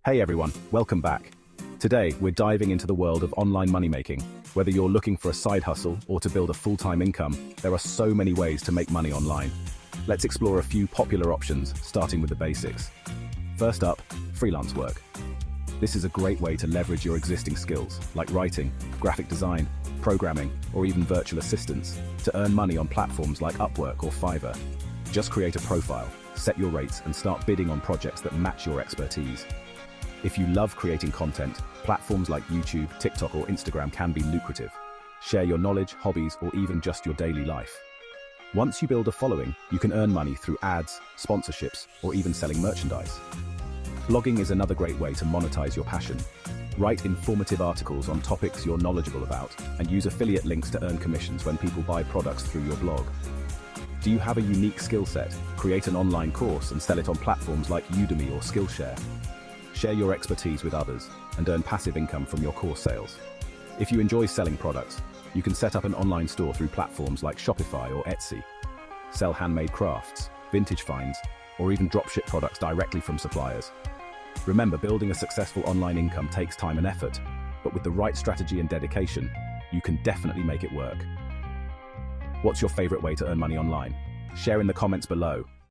Hey everyone, welcome back. Today, we're diving into the world of online money making. Whether you're looking for a side hustle or to build a full-time income, there are so many ways to make money online. Let's explore a few popular options, starting with the basics. First up, freelance work. This is a great way to leverage your existing skills, like writing, graphic design, programming, or even virtual assistants, to earn money on platforms like Upwork or Fiverr. Just create a profile, set your rates, and start bidding on projects that match your expertise. If you love creating content, platforms like YouTube, TikTok, or Instagram can be lucrative. Share your knowledge, hobbies, or even just your daily life. Once you build a following, you can earn money through ads, sponsorships, or even selling merchandise. Blogging is another great way to monetize your passion. Write informative articles on topics you're knowledgeable about, and use affiliate links to earn commissions when people buy products through your blog. Do you have a unique skill set? Create an online course and sell it on platforms like Udemy or Skillshare. Share your expertise with others and earn passive income from your course sales. If you enjoy selling products, you can set up an online store through platforms like Shopify or Etsy. Sell handmade crafts, vintage finds, or even dropship products directly from suppliers. Remember, building a successful online income takes time and effort, but with the right strategy and dedication, you can definitely make it work. What's your favorite way to earn money online? Share in the comments below.